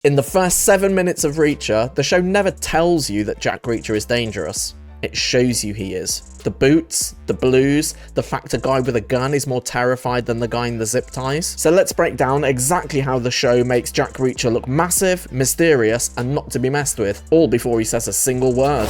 In the first 7 minutes of Reacher, the show never tells you that Jack Reacher is dangerous. It shows you he is. The boots, the blues, the fact a guy with a gun is more terrified than the guy in the zip ties. So let's break down exactly how the show makes Jack Reacher look massive, mysterious, and not to be messed with, all before he says a single word.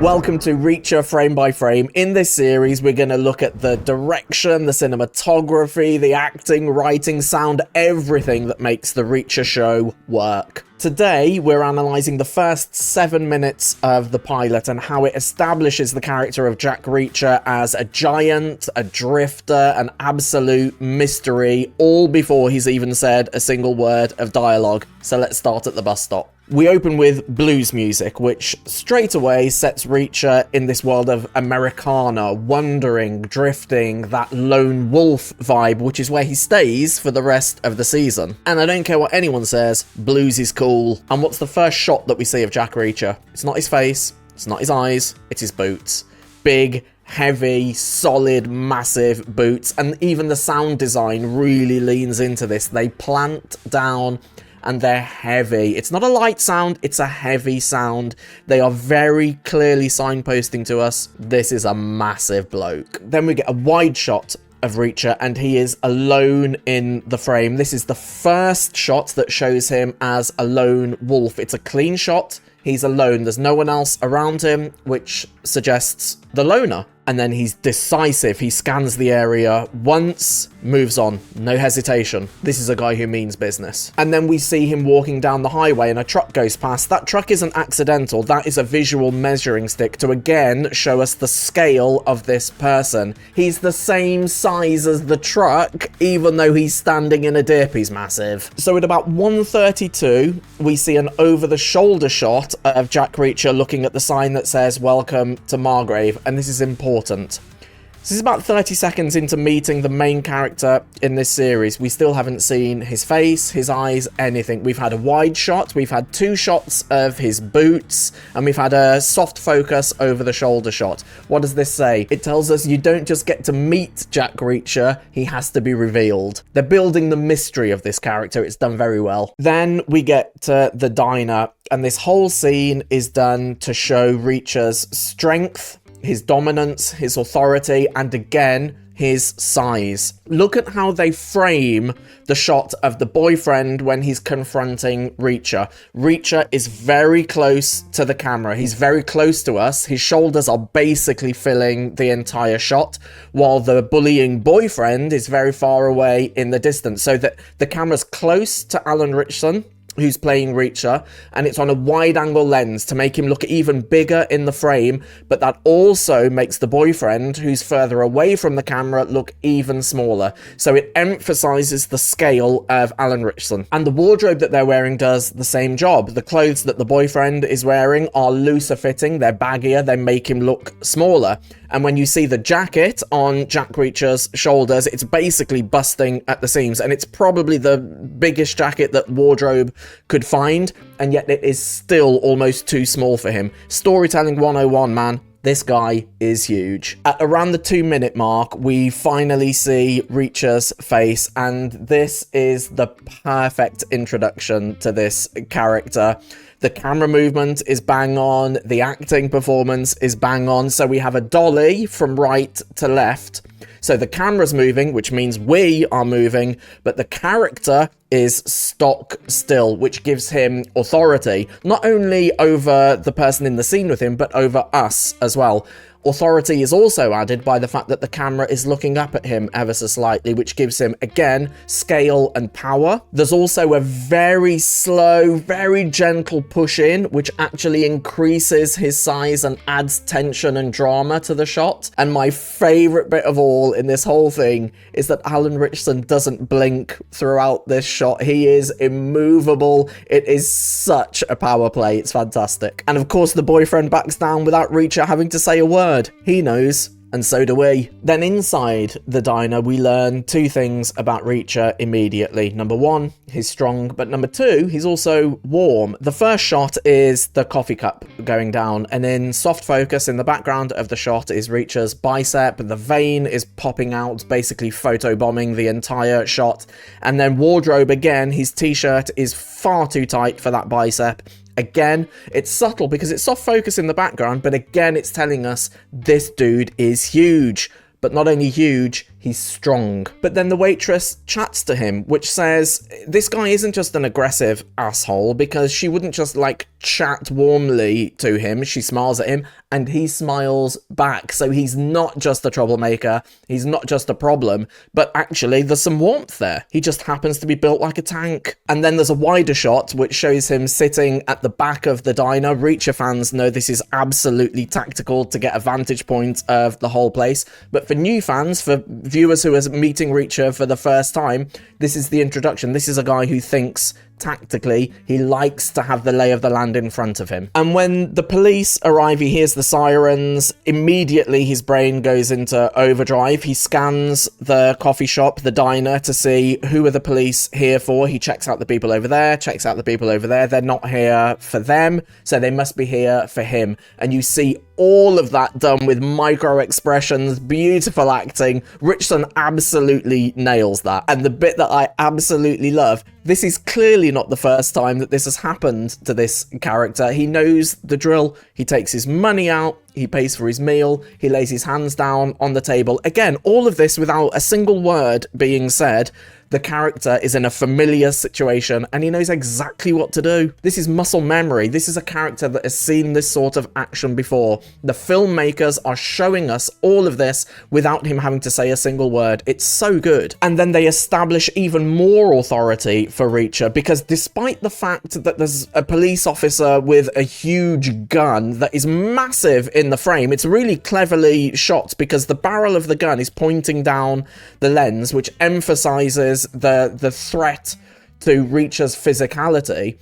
Welcome to Reacher Frame by Frame. In this series, we're going to look at the direction, the cinematography, the acting, writing, sound, everything that makes the Reacher show work. Today, we're analysing the first 7 minutes of the pilot and how it establishes the character of Jack Reacher as a giant, a drifter, an absolute mystery, all before he's even said a single word of dialogue. So let's start at the bus stop. We open with blues music, which straight away sets Reacher in this world of Americana, wandering, drifting, that lone wolf vibe, which is where he stays for the rest of the season. And I don't care what anyone says, blues is cool. And what's the first shot that we see of Jack Reacher? It's not his face, it's not his eyes, it's his boots. Big, heavy, solid, massive boots. And even the sound design really leans into this. They plant down and they're heavy. It's not a light sound, it's a heavy sound. They are very clearly signposting to us, this is a massive bloke. Then we get a wide shot of Reacher and he is alone in the frame. This is the first shot that shows him as a lone wolf. It's a clean shot, he's alone, there's no one else around him, which suggests the loner. And then he's decisive. He scans the area once, moves on. No hesitation. This is a guy who means business. And then we see him walking down the highway and a truck goes past. That truck isn't accidental. That is a visual measuring stick to again show us the scale of this person. He's the same size as the truck, even though he's standing in a dip. He's massive. So at about 1:32, we see an over-the-shoulder shot of Jack Reacher looking at the sign that says, "Welcome to Margrave." And this is important. This is about 30 seconds into meeting the main character in this series. We still haven't seen his face, his eyes, anything. We've had a wide shot, we've had 2 shots of his boots, and we've had a soft focus over the shoulder shot. What does this say? It tells us you don't just get to meet Jack Reacher, he has to be revealed. They're building the mystery of this character, it's done very well. Then we get to the diner, and this whole scene is done to show Reacher's strength, his dominance, his authority, and again, his size. Look at how they frame the shot of the boyfriend when he's confronting Reacher. Reacher is very close to the camera. He's very close to us. His shoulders are basically filling the entire shot, while the bullying boyfriend is very far away in the distance. So that the camera's close to Alan Ritchson, who's playing Reacher, and it's on a wide-angle lens to make him look even bigger in the frame, but that also makes the boyfriend, who's further away from the camera, look even smaller. So it emphasizes the scale of Alan Ritchson. And the wardrobe that they're wearing does the same job. The clothes that the boyfriend is wearing are looser fitting, they're baggier, they make him look smaller. And when you see the jacket on Jack Reacher's shoulders, it's basically busting at the seams. And it's probably the biggest jacket that wardrobe could find, and yet it is still almost too small for him. Storytelling 101, man. This guy is huge. At around the 2-minute mark, we finally see Reacher's face, and this is the perfect introduction to this character. The camera movement is bang on, the acting performance is bang on, so we have a dolly from right to left. So the camera's moving, which means we are moving, but the character is stock still, which gives him authority, not only over the person in the scene with him, but over us as well. Authority is also added by the fact that the camera is looking up at him ever so slightly, which gives him, again, scale and power. There's also a very slow, very gentle push in, which actually increases his size and adds tension and drama to the shot. And my favorite bit of all in this whole thing is that Alan Ritchson doesn't blink throughout this shot. He is immovable. It is such a power play. It's fantastic. And of course, the boyfriend backs down without Reacher having to say a word. He knows And so do we. Then inside the diner, we learn two things about Reacher immediately. Number one, he's strong, but number two, he's also warm. The first shot is the coffee cup going down, and in soft focus in the background of the shot is Reacher's bicep. The vein is popping out, basically photobombing the entire shot. And then wardrobe again, his t-shirt is far too tight for that bicep. Again, it's subtle because it's soft focus in the background, but again, it's telling us this dude is huge. But not only huge, he's strong. But then the waitress chats to him, which says this guy isn't just an aggressive asshole, because she wouldn't just like chat warmly to him. She smiles at him and he smiles back. So he's not just a troublemaker. He's not just a problem, but actually there's some warmth there. He just happens to be built like a tank. And then there's a wider shot which shows him sitting at the back of the diner. Reacher fans know this is absolutely tactical to get a vantage point of the whole place. But for new fans, for viewers who are meeting Reacher for the first time, this is the introduction. This is a guy who thinks tactically. He likes to have the lay of the land in front of him. And when the police arrive, he hears the sirens. Immediately his brain goes into overdrive. He scans the coffee shop, the diner, to see who are the police here for. He checks out the people over there, checks out the people over there. They're not here for them, so they must be here for him. And you see all of that done with micro expressions, beautiful acting. Richardson absolutely nails that. And the bit that I absolutely love, this is clearly not the first time that this has happened to this character. He knows the drill. He takes his money out. He pays for his meal. He lays his hands down on the table. Again, all of this without a single word being said. The character is in a familiar situation and he knows exactly what to do. This is muscle memory. This is a character that has seen this sort of action before. The filmmakers are showing us all of this without him having to say a single word. It's so good. And then they establish even more authority for Reacher, because despite the fact that there's a police officer with a huge gun that is massive in the frame, it's really cleverly shot because the barrel of the gun is pointing down the lens, which emphasizes the threat to Reacher's physicality.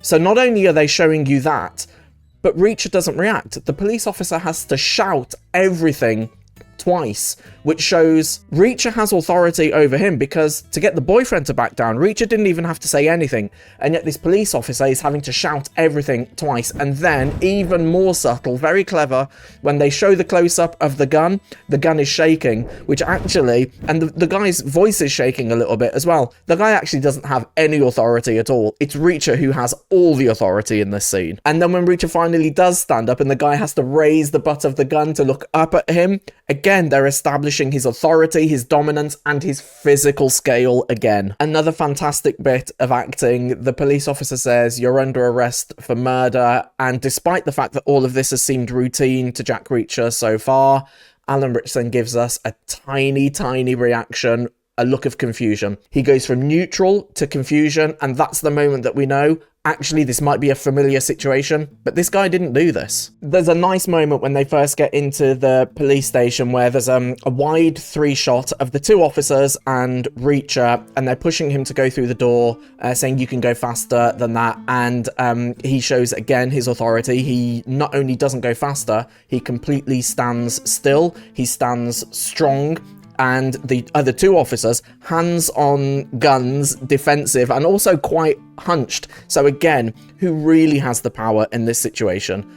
So not only are they showing you that, but Reacher doesn't react. The police officer has to shout everything twice, which shows Reacher has authority over him, because to get the boyfriend to back down, Reacher didn't even have to say anything, and yet this police officer is having to shout everything twice. And then, even more subtle, very clever, when they show the close-up of the gun is shaking, which actually, and the guy's voice is shaking a little bit as well. The guy actually doesn't have any authority at all. It's Reacher who has all the authority in this scene. And then when Reacher finally does stand up and the guy has to raise the butt of the gun to look up at him, again, they're establishing his authority, his dominance, and his physical scale again. Another fantastic bit of acting. The police officer says, "You're under arrest for murder." And despite the fact that all of this has seemed routine to Jack Reacher so far, Alan Richardson gives us a tiny, tiny reaction, a look of confusion. He goes from neutral to confusion, and that's the moment that we know, actually, this might be a familiar situation, but this guy didn't do this. There's a nice moment when they first get into the police station where there's a wide 3-shot of the two officers and Reacher, and they're pushing him to go through the door, saying you can go faster than that, and he shows again his authority. He not only doesn't go faster, he completely stands still, he stands strong, and the other two officers, hands on guns, defensive, and also quite hunched. So again, who really has the power in this situation?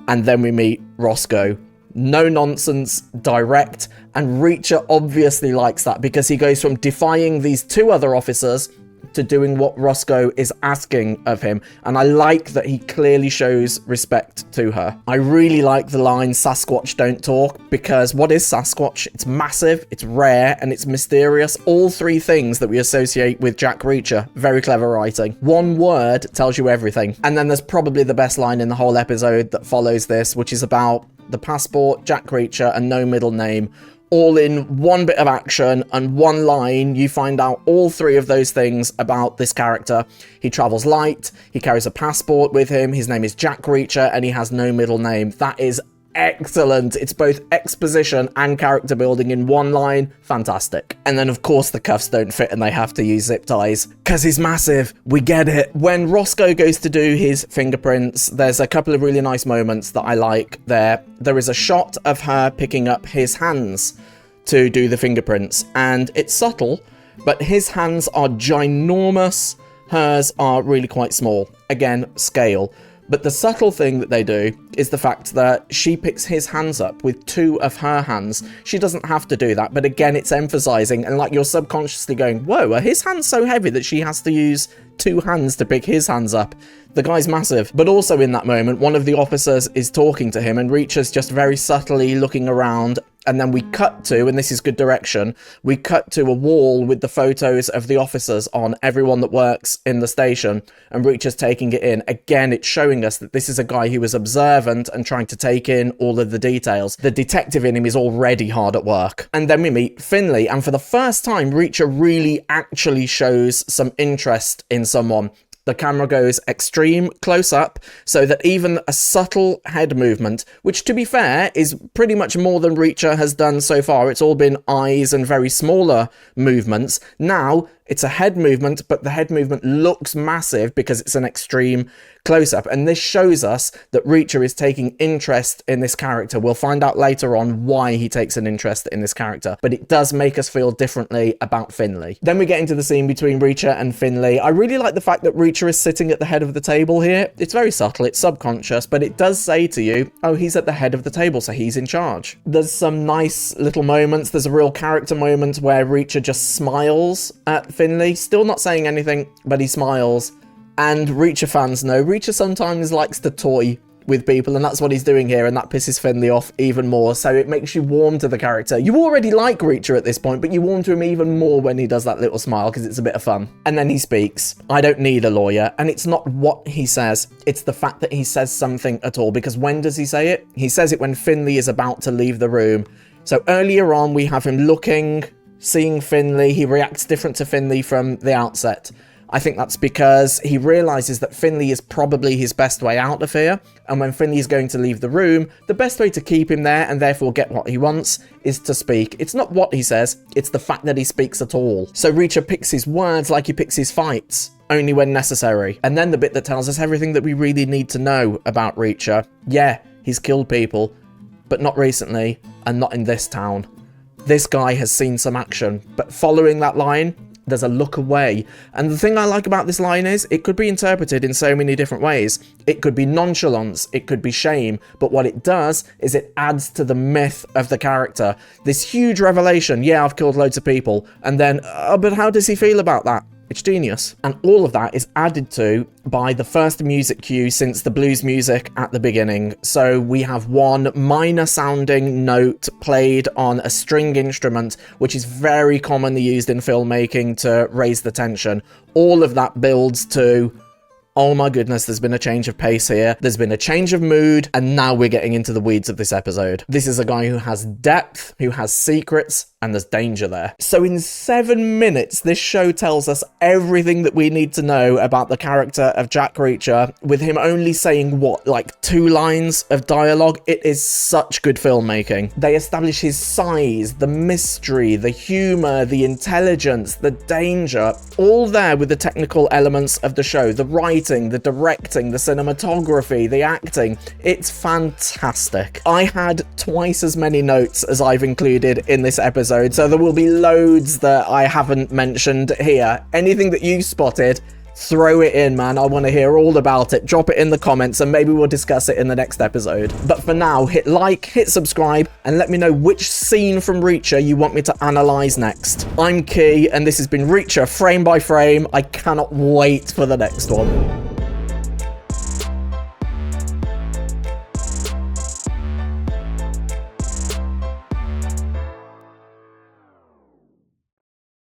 And then we meet Rosco. No nonsense, direct, and Reacher obviously likes that because he goes from defying these two other officers to doing what Rosco is asking of him. And I like that he clearly shows respect to her. I really like the line, "Sasquatch don't talk," because what is Sasquatch? It's massive, it's rare, and it's mysterious. All three things that we associate with Jack Reacher. Very clever writing. One word tells you everything. And then there's probably the best line in the whole episode that follows this, which is about the passport, Jack Reacher, and no middle name. All in one bit of action and one line, you find out all three of those things about this character. He travels light, he carries a passport with him, his name is Jack Reacher, and he has no middle name. That is excellent. It's both exposition and character building in one line. Fantastic. And then, of course, the cuffs don't fit and they have to use zip ties because he's massive. We get it. When Rosco goes to do his fingerprints, there's a couple of really nice moments that I like there. There is a shot of her picking up his hands to do the fingerprints, and it's subtle, but his hands are ginormous. Hers are really quite small. Again, scale. But the subtle thing that they do is the fact that she picks his hands up with two of her hands. She doesn't have to do that, but again, it's emphasizing, and like you're subconsciously going, whoa, are his hands so heavy that she has to use two hands to pick his hands up? The guy's massive. But also in that moment, one of the officers is talking to him and Reacher's just very subtly looking around. And then we cut to, and this is good direction, we cut to a wall with the photos of the officers on, everyone that works in the station, and Reacher's taking it in. Again, it's showing us that this is a guy who is observant and trying to take in all of the details. The detective in him is already hard at work. And then we meet Finley, and for the first time, Reacher really actually shows some interest in someone. The camera goes extreme close up so that even a subtle head movement, which to be fair is pretty much more than Reacher has done so far. It's all been eyes and very smaller movements. Now it's a head movement, but the head movement looks massive because it's an extreme close-up. And this shows us that Reacher is taking interest in this character. We'll find out later on why he takes an interest in this character, but it does make us feel differently about Finley. Then we get into the scene between Reacher and Finley. I really like the fact that Reacher is sitting at the head of the table here. It's very subtle, it's subconscious, but it does say to you, oh, he's at the head of the table, so he's in charge. There's some nice little moments. There's a real character moment where Reacher just smiles at Finley, still not saying anything, but he smiles. And Reacher fans know Reacher sometimes likes to toy with people, and that's what he's doing here, and that pisses Finley off even more, so it makes you warm to the character. You already like Reacher at this point, but you warm to him even more when he does that little smile, because it's a bit of fun. And then he speaks. I don't need a lawyer, and it's not what he says, it's the fact that he says something at all, because when does he say it? He says it when Finley is about to leave the room. So earlier on, we have him looking, seeing Finley. He reacts different to Finley from the outset. I think that's because he realizes that Finley is probably his best way out of here, and when Finley is going to leave the room, the best way to keep him there and therefore get what he wants is to speak. It's not what he says, it's the fact that he speaks at all. So Reacher picks his words like he picks his fights, only when necessary. And then the bit that tells us everything that we really need to know about Reacher. Yeah, he's killed people, but not recently, and not in this town. This guy has seen some action, but following that line, there's a look away. And the thing I like about this line is it could be interpreted in so many different ways. It could be nonchalance, it could be shame, but what it does is it adds to the myth of the character. This huge revelation, yeah, I've killed loads of people, and then, but how does he feel about that? It's genius. And all of that is added to by the first music cue since the blues music at the beginning. So we have one minor sounding note played on a string instrument, which is very commonly used in filmmaking to raise the tension. All of that builds to, oh my goodness, there's been a change of pace here. There's been a change of mood, and now we're getting into the weeds of this episode. This is a guy who has depth, who has secrets, and there's danger there. So in 7 minutes, this show tells us everything that we need to know about the character of Jack Reacher, with him only saying, what, like 2 lines of dialogue? It is such good filmmaking. They establish his size, the mystery, the humor, the intelligence, the danger, all there with the technical elements of the show, the writing, the directing, the cinematography, the acting. It's fantastic. I had twice as many notes as I've included in this episode, so there will be loads that I haven't mentioned here. Anything that you spotted, throw it in, man. I want to hear all about it. Drop it in the comments and maybe we'll discuss it in the next episode. But for now, hit like, hit subscribe, and let me know which scene from Reacher you want me to analyze next. I'm Key, and this has been Reacher Frame by Frame. I cannot wait for the next one.